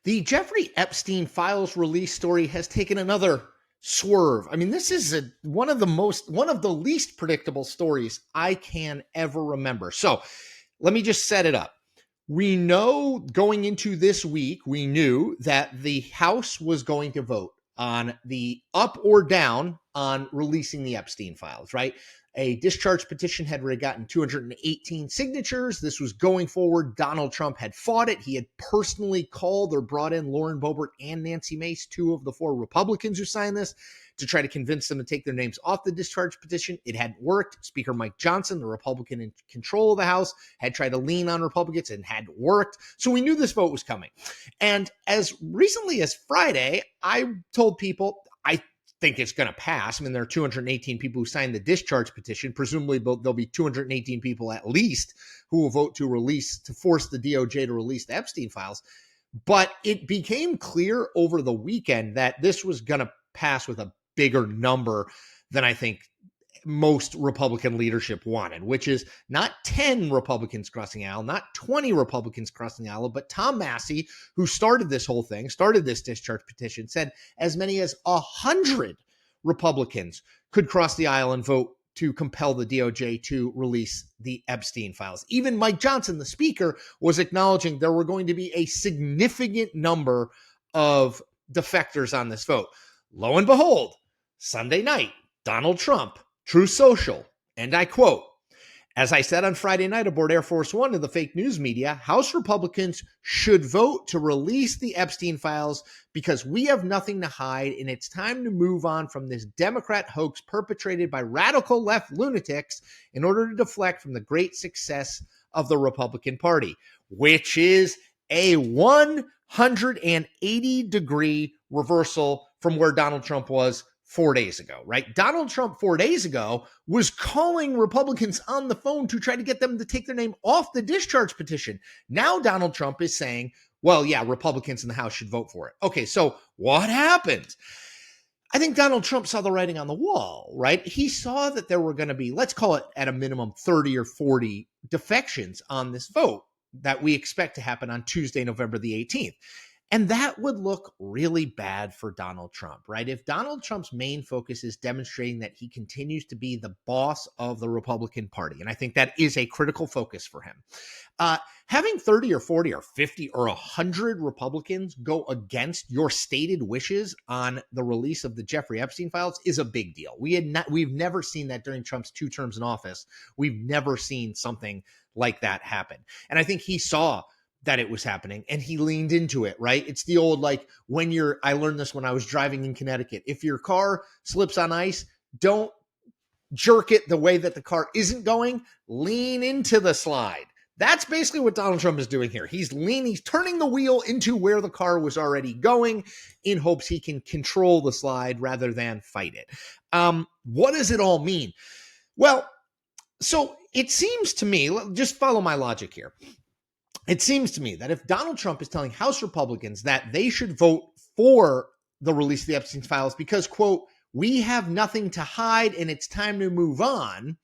The Jeffrey Epstein files release story has taken another swerve. I mean, this is one of the least predictable stories I can ever remember. So let me just set it up. We know going into this week, we knew that the House was going to vote on the up or down on releasing the Epstein files, right? A discharge petition had already gotten 218 signatures. This was going forward. Donald Trump had fought it. He had personally called or brought in Lauren Boebert and Nancy Mace, two of the four Republicans who signed this, to try to convince them to take their names off the discharge petition. It hadn't worked. Speaker Mike Johnson, the Republican in control of the House, had tried to lean on Republicans and hadn't worked. So we knew this vote was coming. And as recently as Friday, I told people, I think it's going to pass. I mean, there are 218 people who signed the discharge petition. Presumably, there'll be 218 people at least who will vote to force the DOJ to release the Epstein files. But it became clear over the weekend that this was going to pass with a bigger number than I think most Republican leadership wanted, which is not 10 Republicans crossing the aisle, not 20 Republicans crossing the aisle, but Tom Massey, who started this whole thing, started this discharge petition, said as many as 100 Republicans could cross the aisle and vote to compel the DOJ to release the Epstein files. Even Mike Johnson, the speaker, was acknowledging there were going to be a significant number of defectors on this vote. Lo and behold, Sunday night, Donald Trump, Truth Social, and I quote, "As I said on Friday night aboard Air Force One to the fake news media, House Republicans should vote to release the Epstein files because we have nothing to hide and it's time to move on from this Democrat hoax perpetrated by radical left lunatics in order to deflect from the great success of the Republican Party," which is a 180-degree reversal from where Donald Trump was 4 days ago, right? Donald Trump 4 days ago was calling Republicans on the phone to try to get them to take their name off the discharge petition. Now Donald Trump is saying, well, yeah, Republicans in the House should vote for it. Okay, so what happened? I think Donald Trump saw the writing on the wall, right? He saw that there were going to be, let's call it at a minimum 30 or 40 defections on this vote that we expect to happen on Tuesday, November the 18th. And that would look really bad for Donald Trump, right? If Donald Trump's main focus is demonstrating that he continues to be the boss of the Republican Party, and I think that is a critical focus for him, having 30 or 40 or 50 or 100 Republicans go against your stated wishes on the release of the Jeffrey Epstein files is a big deal. We've never seen that during Trump's 2 terms in office. We've never seen something like that happen. And I think he saw that it was happening and he leaned into it, right? It's the old, like, I learned this when I was driving in Connecticut. If your car slips on ice, don't jerk it the way that the car isn't going, lean into the slide. That's basically what Donald Trump is doing here. He's turning the wheel into where the car was already going in hopes he can control the slide rather than fight it. What does it all mean? Well, so it seems to me, just follow my logic here. It seems to me that if Donald Trump is telling House Republicans that they should vote for the release of the Epstein files because, quote, we have nothing to hide and it's time to move on,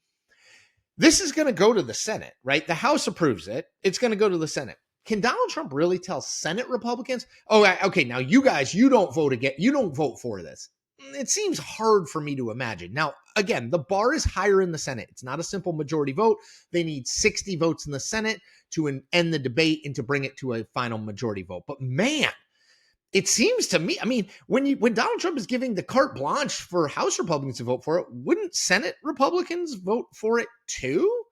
this is going to go to the Senate, right? The House approves it. It's going to go to the Senate. Can Donald Trump really tell Senate Republicans, oh, okay, now you guys, you don't vote for this? It seems hard for me to imagine. Now, again, the bar is higher in the Senate. It's not a simple majority vote. They need 60 votes in the Senate to end the debate and to bring it to a final majority vote. But man, it seems to me, I mean, when Donald Trump is giving the carte blanche for House Republicans to vote for it, wouldn't Senate Republicans vote for it too?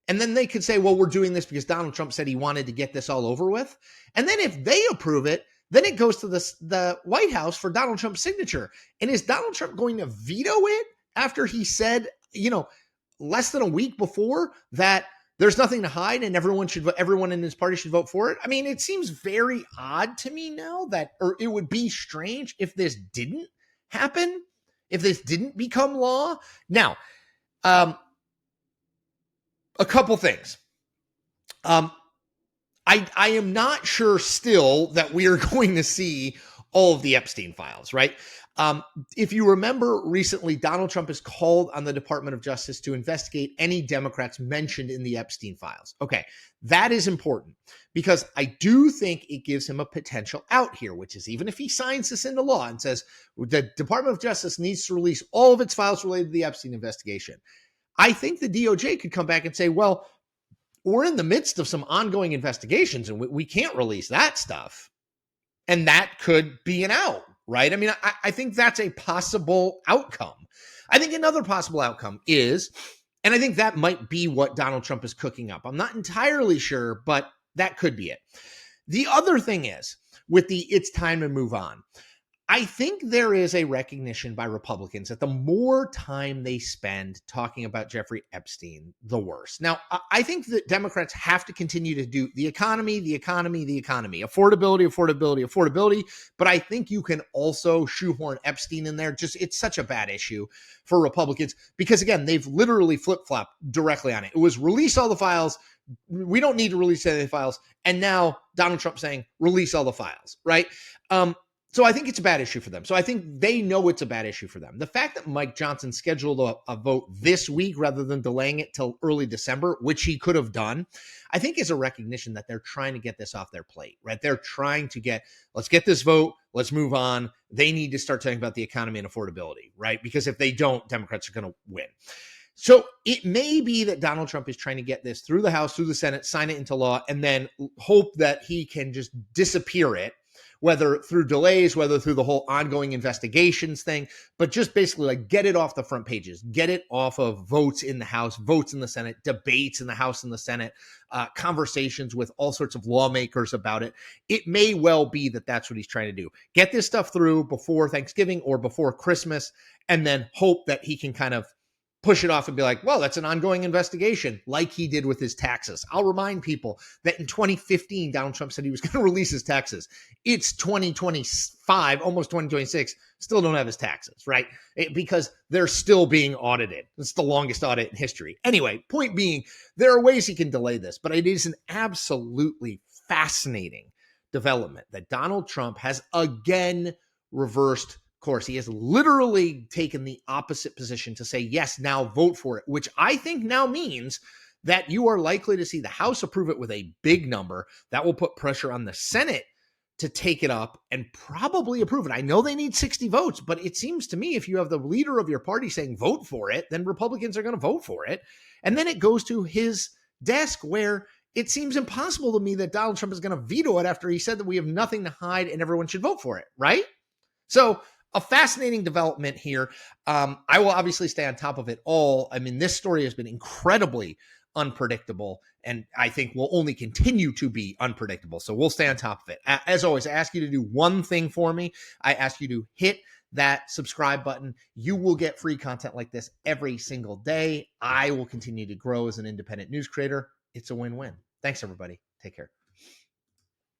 And then they could say, well, we're doing this because Donald Trump said he wanted to get this all over with. And then if they approve it, then it goes to the White House for Donald Trump's signature. And is Donald Trump going to veto it after he said, less than a week before that there's nothing to hide and everyone in his party should vote for it? I mean, it seems very odd to me now or it would be strange if this didn't happen, if this didn't become law. Now, a couple things. I am not sure still that we are going to see all of the Epstein files, right? If you remember recently, Donald Trump has called on the Department of Justice to investigate any Democrats mentioned in the Epstein files. Okay, that is important because I do think it gives him a potential out here, which is even if he signs this into law and says the Department of Justice needs to release all of its files related to the Epstein investigation, I think the DOJ could come back and say, well, we're in the midst of some ongoing investigations and we can't release that stuff. And that could be an out, right? I mean, I think that's a possible outcome. I think another possible outcome is, and I think that might be what Donald Trump is cooking up. I'm not entirely sure, but that could be it. The other thing is, with the it's time to move on, I think there is a recognition by Republicans that the more time they spend talking about Jeffrey Epstein, the worse. Now, I think that Democrats have to continue to do the economy, affordability. But I think you can also shoehorn Epstein in there. Just, it's such a bad issue for Republicans because, again, they've literally flip-flopped directly on it. It was release all the files. We don't need to release any of the files. And now Donald Trump saying release all the files, right? So I think it's a bad issue for them. So I think they know it's a bad issue for them. The fact that Mike Johnson scheduled a vote this week rather than delaying it till early December, which he could have done, I think is a recognition that they're trying to get this off their plate, right? They're trying to let's get this vote. Let's move on. They need to start talking about the economy and affordability, right? Because if they don't, Democrats are going to win. So it may be that Donald Trump is trying to get this through the House, through the Senate, sign it into law, and then hope that he can just disappear it, whether through delays, whether through the whole ongoing investigations thing, but just basically like get it off the front pages, get it off of votes in the House, votes in the Senate, debates in the House and the Senate, conversations with all sorts of lawmakers about it. It may well be that that's what he's trying to do. Get this stuff through before Thanksgiving or before Christmas, and then hope that he can kind of push it off and be like, well, that's an ongoing investigation, like he did with his taxes. I'll remind people that in 2015, Donald Trump said he was going to release his taxes. It's 2025, almost 2026, still don't have his taxes, right? Because they're still being audited. It's the longest audit in history. Anyway, point being, there are ways he can delay this, but it is an absolutely fascinating development that Donald Trump has again reversed course. He has literally taken the opposite position to say, yes, now vote for it, which I think now means that you are likely to see the House approve it with a big number. That will put pressure on the Senate to take it up and probably approve it. I know they need 60 votes, but it seems to me if you have the leader of your party saying vote for it, then Republicans are going to vote for it. And then it goes to his desk where it seems impossible to me that Donald Trump is going to veto it after he said that we have nothing to hide and everyone should vote for it, right? So a fascinating development here. I will obviously stay on top of it all. I mean, this story has been incredibly unpredictable, and I think will only continue to be unpredictable. So we'll stay on top of it. As always, I ask you to do one thing for me. I ask you to hit that subscribe button. You will get free content like this every single day. I will continue to grow as an independent news creator. It's a win-win. Thanks, everybody. Take care.